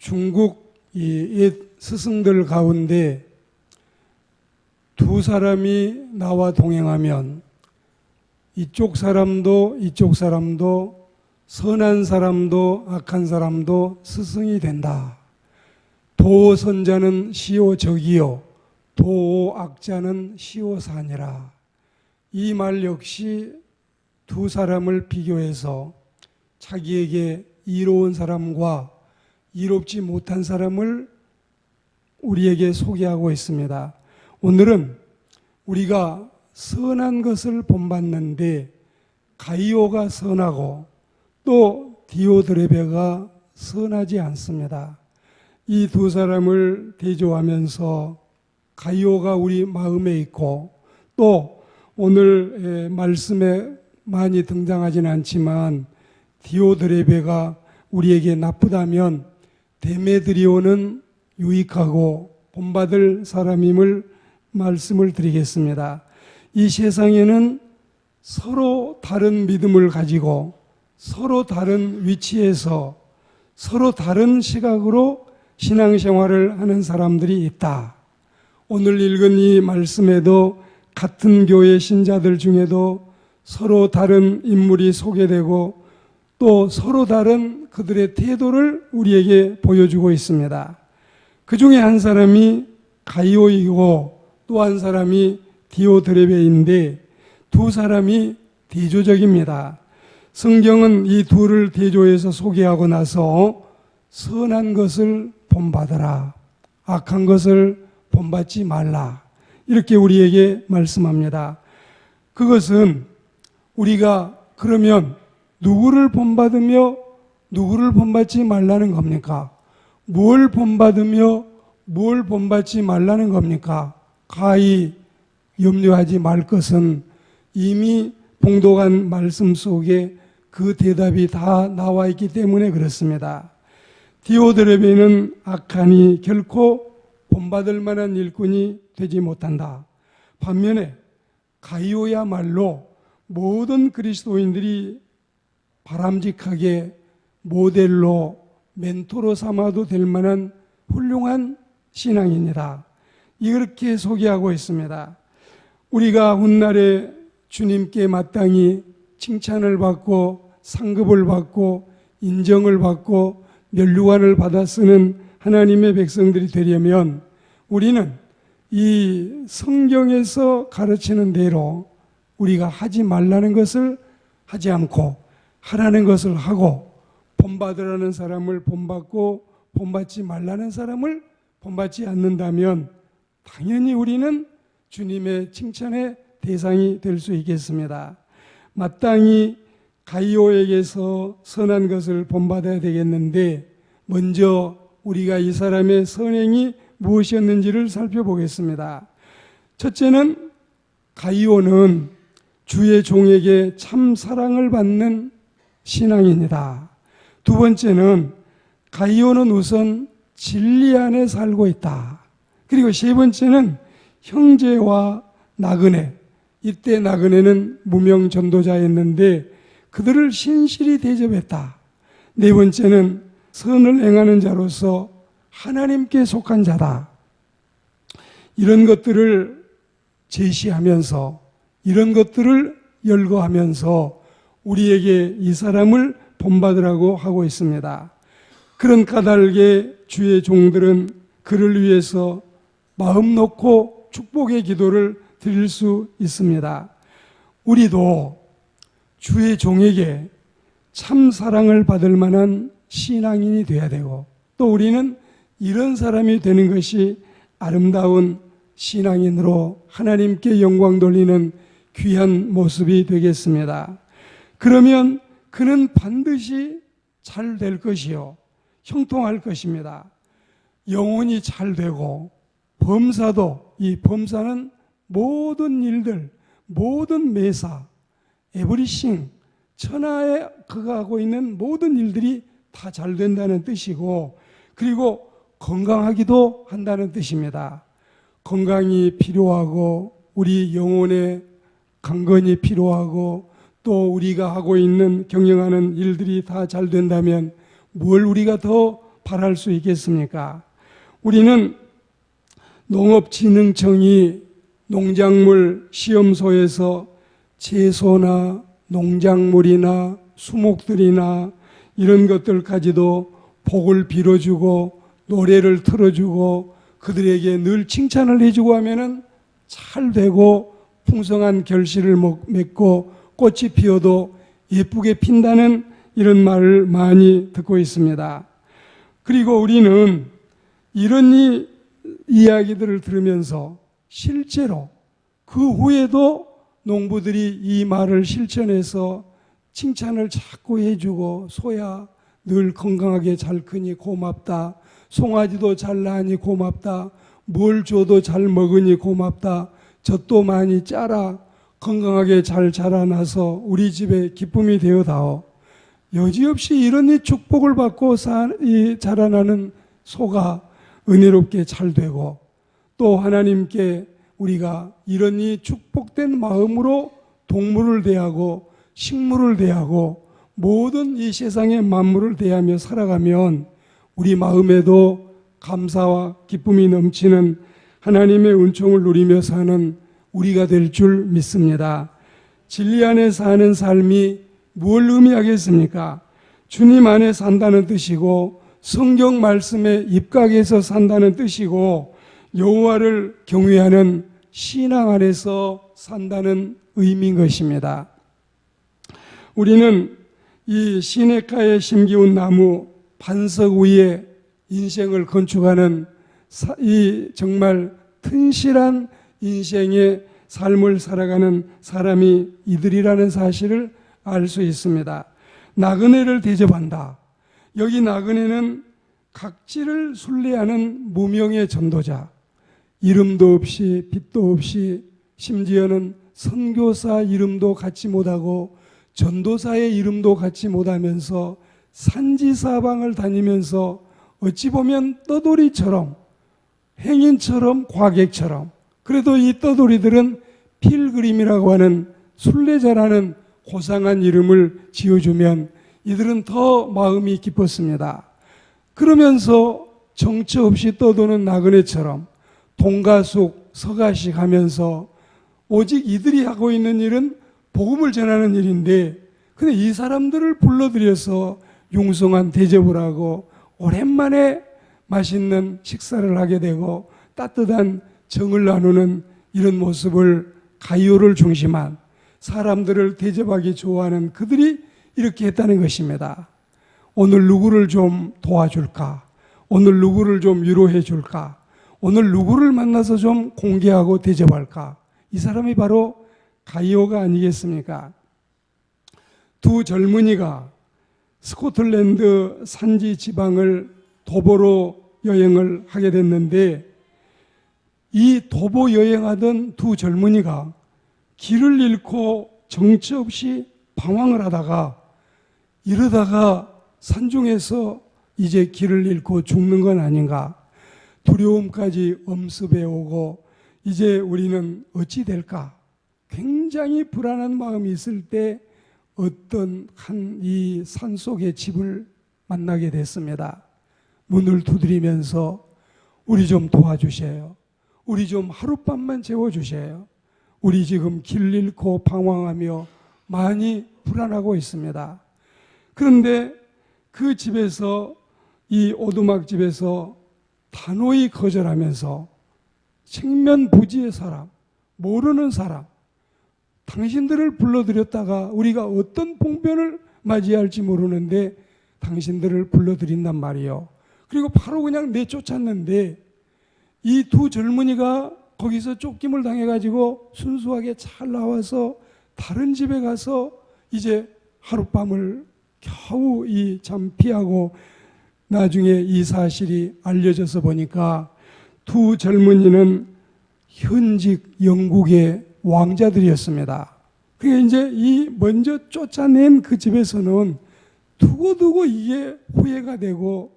중국 이 옛 스승들 가운데 두 사람이 나와 동행하면 이쪽 사람도 이쪽 사람도 선한 사람도 악한 사람도 스승이 된다. 도선자는 시오적이요 도악자는 시오산이라. 이 말 역시 두 사람을 비교해서 자기에게 이로운 사람과 이롭지 못한 사람을 우리에게 소개하고 있습니다. 오늘은 우리가 선한 것을 본받는데 가이오가 선하고 또 디오드레베가 선하지 않습니다. 이 두 사람을 대조하면서 가이오가 우리 마음에 있고 또 오늘 말씀에 많이 등장하지는 않지만 디오드레베가 우리에게 나쁘다면 데메드리오는 유익하고 본받을 사람임을 말씀을 드리겠습니다. 이 세상에는 서로 다른 믿음을 가지고 서로 다른 위치에서 서로 다른 시각으로 신앙생활을 하는 사람들이 있다. 오늘 읽은 이 말씀에도 같은 교회 신자들 중에도 서로 다른 인물이 소개되고 또 서로 다른 그들의 태도를 우리에게 보여주고 있습니다. 그 중에 한 사람이 가이오이고 또 한 사람이 디오드레베인데 두 사람이 대조적입니다. 성경은 이 둘을 대조해서 소개하고 나서 선한 것을 본받아라, 악한 것을 본받지 말라, 이렇게 우리에게 말씀합니다. 그것은 우리가 그러면 누구를 본받으며 누구를 본받지 말라는 겁니까? 뭘 본받으며 뭘 본받지 말라는 겁니까? 가히 염려하지 말 것은 이미 봉독한 말씀 속에 그 대답이 다 나와 있기 때문에 그렇습니다. 디오드레베는 악하니 결코 본받을 만한 일꾼이 되지 못한다. 반면에 가이오야말로 모든 그리스도인들이 바람직하게 모델로 멘토로 삼아도 될 만한 훌륭한 신앙입니다. 이렇게 소개하고 있습니다. 우리가 훗날에 주님께 마땅히 칭찬을 받고 상급을 받고 인정을 받고 면류관을 받아 쓰는 하나님의 백성들이 되려면 우리는 이 성경에서 가르치는 대로 우리가 하지 말라는 것을 하지 않고 하라는 것을 하고 본받으라는 사람을 본받고 본받지 말라는 사람을 본받지 않는다면 당연히 우리는 주님의 칭찬의 대상이 될 수 있겠습니다. 마땅히 가이오에게서 선한 것을 본받아야 되겠는데 먼저 우리가 이 사람의 선행이 무엇이었는지를 살펴보겠습니다. 첫째는 가이오는 주의 종에게 참 사랑을 받는 신앙인이다. 두 번째는 가이오는 우선 진리 안에 살고 있다. 그리고 세 번째는 형제와 나그네, 이때 나그네는 무명 전도자였는데 그들을 신실히 대접했다. 네 번째는 선을 행하는 자로서 하나님께 속한 자다. 이런 것들을 제시하면서 이런 것들을 열거하면서 우리에게 이 사람을 본받으라고 하고 있습니다. 그런 까닭에 주의 종들은 그를 위해서 마음 놓고 축복의 기도를 드릴 수 있습니다. 우리도 주의 종에게 참 사랑을 받을 만한 신앙인이 되어야 되고 또 우리는 이런 사람이 되는 것이 아름다운 신앙인으로 하나님께 영광 돌리는 귀한 모습이 되겠습니다. 그러면 그는 반드시 잘 될 것이요 형통할 것입니다. 영혼이 잘 되고 범사도, 이 범사는 모든 일들, 모든 매사, 에브리싱, 천하에 그가 하고 있는 모든 일들이 다 잘 된다는 뜻이고 그리고 건강하기도 한다는 뜻입니다. 건강이 필요하고 우리 영혼의 강건이 필요하고 또 우리가 하고 있는 경영하는 일들이 다 잘 된다면 뭘 우리가 더 바랄 수 있겠습니까? 우리는 농업진흥청이 농작물 시험소에서 채소나 농작물이나 수목들이나 이런 것들까지도 복을 빌어주고 노래를 틀어주고 그들에게 늘 칭찬을 해주고 하면은 잘 되고 풍성한 결실을 맺고 꽃이 피어도 예쁘게 핀다는 이런 말을 많이 듣고 있습니다. 그리고 우리는 이런 이야기들을 들으면서 실제로 그 후에도 농부들이 이 말을 실천해서 칭찬을 자꾸 해주고 소야 늘 건강하게 잘 크니 고맙다. 송아지도 잘 나니 고맙다. 뭘 줘도 잘 먹으니 고맙다. 젖도 많이 짜라. 건강하게 잘 자라나서 우리 집에 기쁨이 되어다오. 여지없이 이런 축복을 받고 자라나는 소가 은혜롭게 잘 되고 또 하나님께 우리가 이런 축복된 마음으로 동물을 대하고 식물을 대하고 모든 이 세상의 만물을 대하며 살아가면 우리 마음에도 감사와 기쁨이 넘치는 하나님의 은총을 누리며 사는 우리가 될 줄 믿습니다. 진리 안에 사는 삶이 뭘 의미하겠습니까? 주님 안에 산다는 뜻이고 성경 말씀에 입각해서 산다는 뜻이고 여호와를 경외하는 신앙 안에서 산다는 의미인 것입니다. 우리는 이 시냇가에 심기운 나무 반석 위에 인생을 건축하는 이 정말 튼실한 인생의 삶을 살아가는 사람이 이들이라는 사실을 알 수 있습니다. 나그네를 대접한다. 여기 나그네는 각지를 순례하는 무명의 전도자, 이름도 없이 빛도 없이 심지어는 선교사 이름도 갖지 못하고 전도사의 이름도 갖지 못하면서 산지사방을 다니면서 어찌 보면 떠돌이처럼 행인처럼 과객처럼 그래도 이 떠돌이들은 필그림이라고 하는 순례자라는 고상한 이름을 지어주면 이들은 더 마음이 기뻤습니다. 그러면서 정처 없이 떠도는 나그네처럼 동가숙 서가식 하면서 오직 이들이 하고 있는 일은 복음을 전하는 일인데 근데 이 사람들을 불러들여서 융성한 대접을 하고 오랜만에 맛있는 식사를 하게 되고 따뜻한 정을 나누는 이런 모습을 가이오를 중심한 사람들을 대접하기 좋아하는 그들이 이렇게 했다는 것입니다. 오늘 누구를 좀 도와줄까? 오늘 누구를 좀 위로해 줄까? 오늘 누구를 만나서 좀 공개하고 대접할까? 이 사람이 바로 가이오가 아니겠습니까? 두 젊은이가 스코틀랜드 산지 지방을 도보로 여행을 하게 됐는데 이 도보 여행하던 두 젊은이가 길을 잃고 정처 없이 방황을 하다가 이러다가 산중에서 이제 길을 잃고 죽는 건 아닌가 두려움까지 엄습해 오고 이제 우리는 어찌 될까 굉장히 불안한 마음이 있을 때 어떤 한 이 산속의 집을 만나게 됐습니다. 문을 두드리면서 우리 좀 도와주세요. 우리 좀 하룻밤만 재워주세요. 우리 지금 길 잃고 방황하며 많이 불안하고 있습니다. 그런데 그 집에서 이 오두막 집에서 단호히 거절하면서 생면부지의 사람, 모르는 사람, 당신들을 불러들였다가 우리가 어떤 봉변을 맞이할지 모르는데 당신들을 불러들인단 말이요. 그리고 바로 그냥 내쫓았는데 이 두 젊은이가 거기서 쫓김을 당해가지고 순수하게 잘 나와서 다른 집에 가서 이제 하룻밤을 겨우 이 잠 피하고 나중에 이 사실이 알려져서 보니까 두 젊은이는 현직 영국의 왕자들이었습니다. 그게 이제 이 먼저 쫓아낸 그 집에서는 두고두고 이게 후회가 되고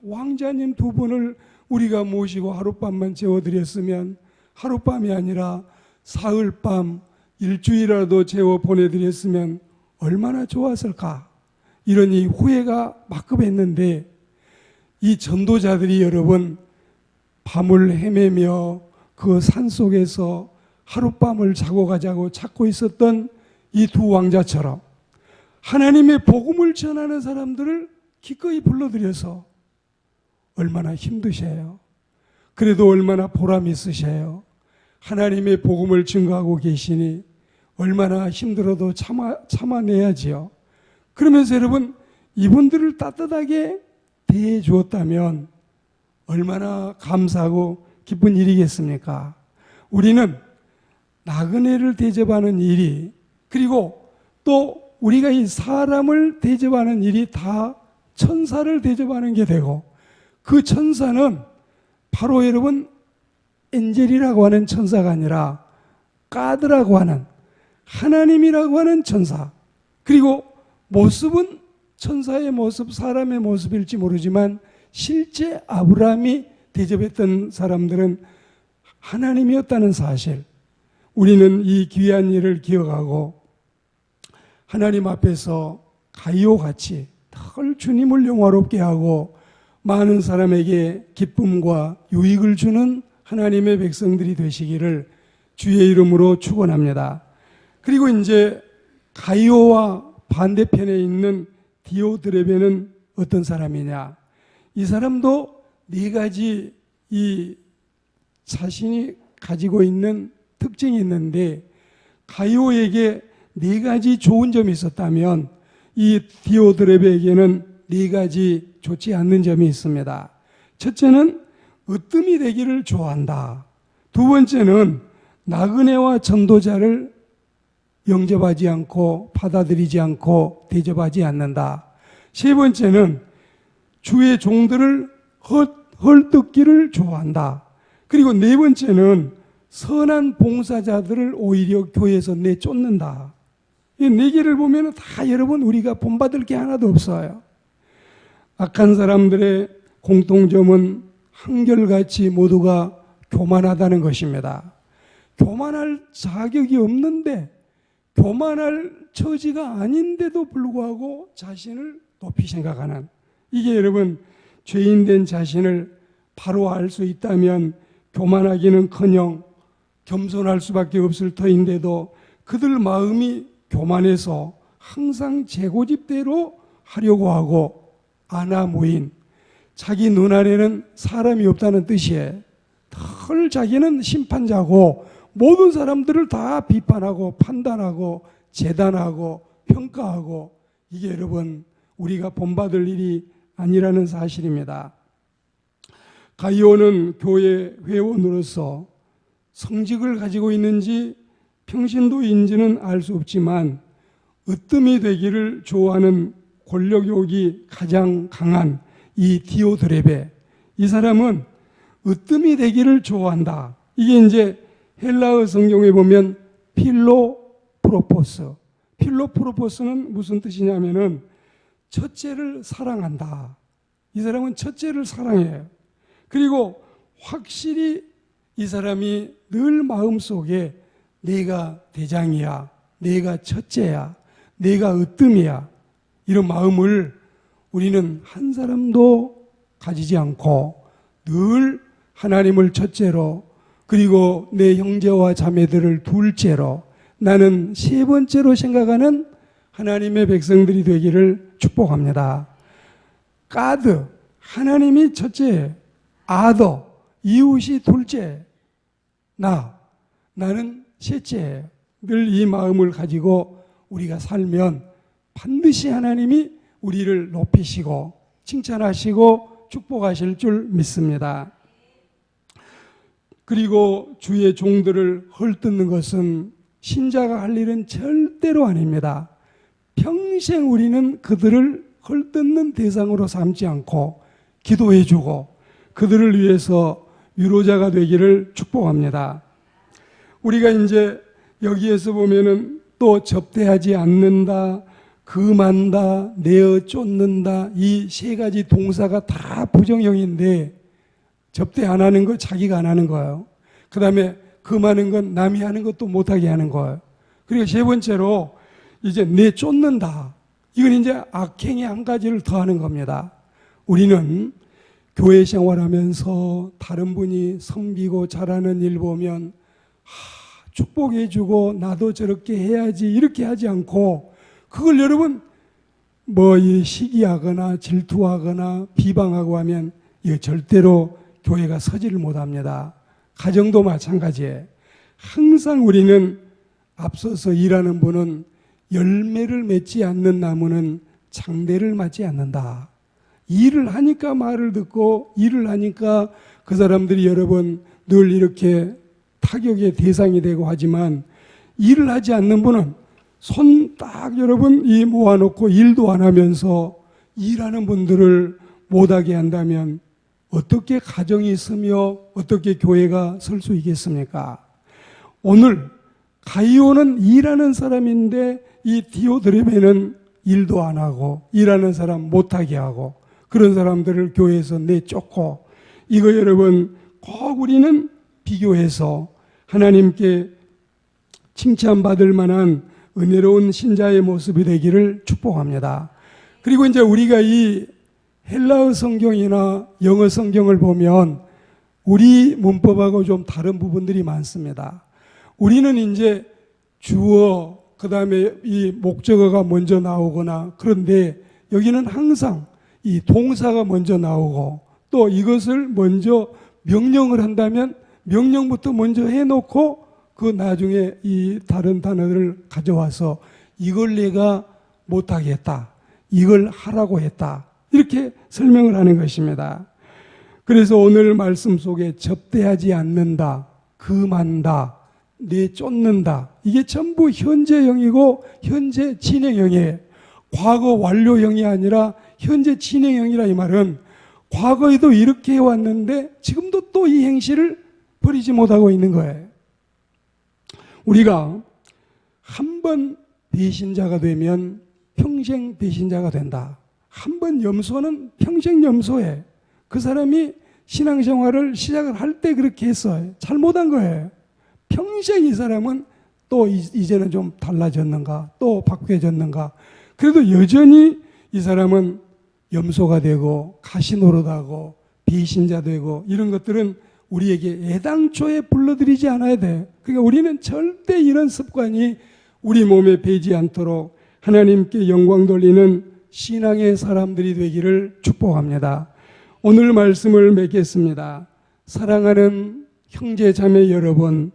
왕자님 두 분을 우리가 모시고 하룻밤만 재워드렸으면 하룻밤이 아니라 사흘밤 일주일이라도 재워 보내드렸으면 얼마나 좋았을까 이러니 후회가 막급했는데 이 전도자들이 여러분 밤을 헤매며 그 산속에서 하룻밤을 자고 가자고 찾고 있었던 이 두 왕자처럼 하나님의 복음을 전하는 사람들을 기꺼이 불러들여서 얼마나 힘드셔요. 그래도 얼마나 보람 있으셔요. 하나님의 복음을 증거하고 계시니 얼마나 힘들어도 참아내야지요. 그러면서 여러분 이분들을 따뜻하게 대해 주었다면 얼마나 감사하고 기쁜 일이겠습니까? 우리는 나그네를 대접하는 일이, 그리고 또 우리가 이 사람을 대접하는 일이 다 천사를 대접하는 게 되고, 그 천사는 바로 여러분 엔젤이라고 하는 천사가 아니라 가드라고 하는 하나님이라고 하는 천사, 그리고 모습은 천사의 모습, 사람의 모습일지 모르지만 실제 아브라함이 대접했던 사람들은 하나님이었다는 사실, 우리는 이 귀한 일을 기억하고 하나님 앞에서 가이오같이 늘 주님을 영화롭게 하고 많은 사람에게 기쁨과 유익을 주는 하나님의 백성들이 되시기를 주의 이름으로 축원합니다. 그리고 이제 가이오와 반대편에 있는 디오드레베는 어떤 사람이냐? 이 사람도 네 가지 이 자신이 가지고 있는 특징이 있는데, 가이오에게 네 가지 좋은 점이 있었다면 이 디오드레베에게는 네 가지 좋지 않는 점이 있습니다. 첫째는 으뜸이 되기를 좋아한다. 두 번째는 나그네와 전도자를 영접하지 않고 받아들이지 않고 대접하지 않는다. 세 번째는 주의 종들을 헐뜯기를 좋아한다. 그리고 네 번째는 선한 봉사자들을 오히려 교회에서 내쫓는다. 이 네 개를 보면 다 여러분 우리가 본받을 게 하나도 없어요. 악한 사람들의 공통점은 한결같이 모두가 교만하다는 것입니다. 교만할 자격이 없는데, 교만할 처지가 아닌데도 불구하고 자신을 높이 생각하는, 이게 여러분 죄인된 자신을 바로 알 수 있다면 교만하기는커녕 겸손할 수밖에 없을 터인데도 그들 마음이 교만해서 항상 제 고집대로 하려고 하고 아나무인, 자기 눈 아래는 사람이 없다는 뜻이에요. 늘 자기는 심판자고 모든 사람들을 다 비판하고 판단하고 재단하고 평가하고, 이게 여러분 우리가 본받을 일이 아니라는 사실입니다. 가이오는 교회 회원으로서 성직을 가지고 있는지 평신도인지는 알 수 없지만 으뜸이 되기를 좋아하는 권력욕이 가장 강한 이 디오드레베, 이 사람은 으뜸이 되기를 좋아한다. 이게 이제 헬라어 성경에 보면 필로프로포스, 필로프로포스는 무슨 뜻이냐면은 첫째를 사랑한다. 이 사람은 첫째를 사랑해요. 그리고 확실히 이 사람이 늘 마음속에 내가 대장이야, 내가 첫째야, 내가 으뜸이야, 이런 마음을 우리는 한 사람도 가지지 않고 늘 하나님을 첫째로, 그리고 내 형제와 자매들을 둘째로, 나는 세 번째로 생각하는 하나님의 백성들이 되기를 축복합니다. 가드, 하나님이 첫째, 아더, 이웃이 둘째, 나는 셋째. 늘 이 마음을 가지고 우리가 살면 반드시 하나님이 우리를 높이시고 칭찬하시고 축복하실 줄 믿습니다. 그리고 주의 종들을 헐뜯는 것은 신자가 할 일은 절대로 아닙니다. 평생 우리는 그들을 헐뜯는 대상으로 삼지 않고 기도해주고 그들을 위해서 위로자가 되기를 축복합니다. 우리가 이제 여기에서 보면은 또 접대하지 않는다, 금한다, 내어 쫓는다, 이 세 가지 동사가 다 부정형인데, 접대 안 하는 거 자기가 안 하는 거예요. 그 다음에 금하는 건 남이 하는 것도 못하게 하는 거예요. 그리고 세 번째로 이제 내쫓는다. 이건 이제 악행의 한 가지를 더 하는 겁니다. 우리는 교회 생활하면서 다른 분이 섬기고 잘하는 일 보면 축복해주고 나도 저렇게 해야지 이렇게 하지 않고 그걸 여러분 이 시기하거나 질투하거나 비방하고 하면 이거 절대로 교회가 서지를 못합니다. 가정도 마찬가지예요. 항상 우리는 앞서서 일하는 분은 열매를 맺지 않는 나무는 장대를 맞지 않는다. 일을 하니까 말을 듣고 일을 하니까 그 사람들이 여러분 늘 이렇게 타격의 대상이 되고 하지만 일을 하지 않는 분은 손 딱 여러분 이 모아놓고 일도 안 하면서 일하는 분들을 못하게 한다면 어떻게 가정이 있으며 어떻게 교회가 설 수 있겠습니까? 오늘 가이오는 일하는 사람인데 이 디오드레베는 일도 안 하고 일하는 사람 못하게 하고 그런 사람들을 교회에서 내쫓고 이거 여러분 꼭 우리는 비교해서 하나님께 칭찬받을 만한 은혜로운 신자의 모습이 되기를 축복합니다. 그리고 이제 우리가 이 헬라어 성경이나 영어 성경을 보면 우리 문법하고 좀 다른 부분들이 많습니다. 우리는 이제 주어, 그 다음에 이 목적어가 먼저 나오거나 그런데 여기는 항상 이 동사가 먼저 나오고 또 이것을 먼저 명령을 한다면 명령부터 먼저 해놓고 그 나중에 이 다른 단어를 가져와서 이걸 내가 못하겠다. 이걸 하라고 했다. 이렇게 설명을 하는 것입니다. 그래서 오늘 말씀 속에 접대하지 않는다, 금한다, 내쫓는다. 이게 전부 현재형이고 현재 진행형이에요. 과거 완료형이 아니라 현재 진행형이라 이 말은 과거에도 이렇게 해왔는데 지금도 또 이 행실을 버리지 못하고 있는 거예요. 우리가 한 번 배신자가 되면 평생 배신자가 된다. 한 번 염소는 평생 염소해. 그 사람이 신앙생활을 시작을 할 때 그렇게 했어요. 잘못한 거예요. 평생 이 사람은 또 이제는 좀 달라졌는가, 또 바뀌어졌는가. 그래도 여전히 이 사람은 염소가 되고 가시노릇하고 배신자 되고 이런 것들은 우리에게 애당초에 불러들이지 않아야 돼. 그러니까 우리는 절대 이런 습관이 우리 몸에 배지 않도록 하나님께 영광 돌리는 신앙의 사람들이 되기를 축복합니다. 오늘 말씀을 맺겠습니다. 사랑하는 형제 자매 여러분,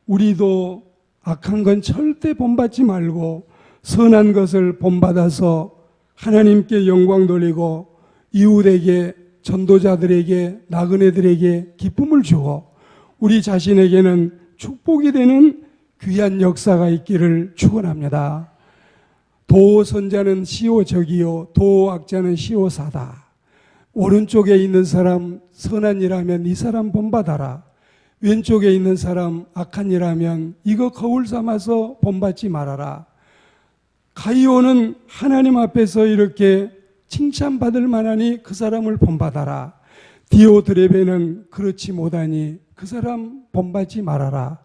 우리도 악한 건 절대 본받지 말고 선한 것을 본받아서 하나님께 영광 돌리고 이웃에게 전도자들에게 나그네들에게 기쁨을 주고 우리 자신에게는 축복이 되는 귀한 역사가 있기를 축원합니다. 도선자는 시오적이요 도악자는 시오사다. 오른쪽에 있는 사람 선한 일하면 이 사람 본받아라. 왼쪽에 있는 사람 악한 일하면 이거 거울 삼아서 본받지 말아라. 가이오는 하나님 앞에서 이렇게 칭찬받을 만하니 그 사람을 본받아라. 디오드레베는 그렇지 못하니 그 사람 본받지 말아라.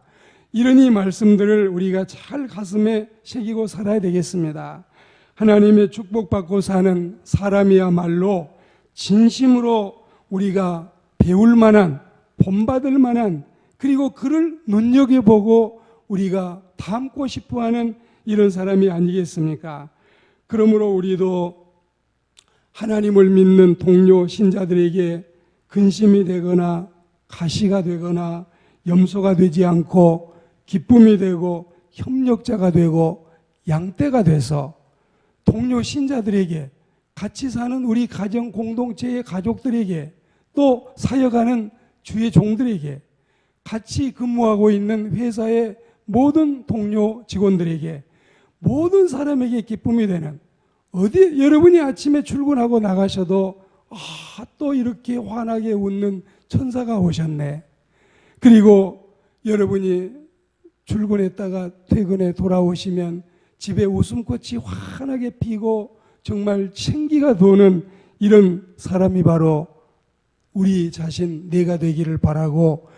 이런 이 말씀들을 우리가 잘 가슴에 새기고 살아야 되겠습니다. 하나님의 축복받고 사는 사람이야말로 진심으로 우리가 배울 만한, 본받을 만한, 그리고 그를 눈여겨보고 우리가 닮고 싶어하는 이런 사람이 아니겠습니까? 그러므로 우리도 하나님을 믿는 동료 신자들에게 근심이 되거나 가시가 되거나 염소가 되지 않고 기쁨이 되고 협력자가 되고 양떼가 돼서 동료 신자들에게 같이 사는 우리 가정 공동체의 가족들에게 또 사역하는 주의 종들에게 같이 근무하고 있는 회사의 모든 동료 직원들에게 모든 사람에게 기쁨이 되는 어디 여러분이 아침에 출근하고 나가셔도 또 이렇게 환하게 웃는 천사가 오셨네. 그리고 여러분이 출근했다가 퇴근에 돌아오시면 집에 웃음꽃이 환하게 피고 정말 생기가 도는 이런 사람이 바로 우리 자신 내가 되기를 바라고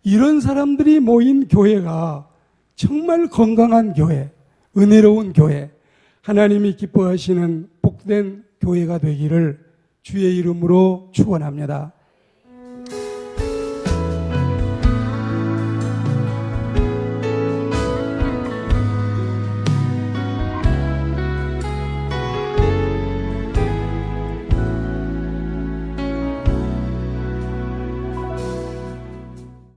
이런 사람들이 모인 교회가 정말 건강한 교회, 은혜로운 교회, 하나님이 기뻐하시는 복된 교회가 되기를 주의 이름으로 축원합니다.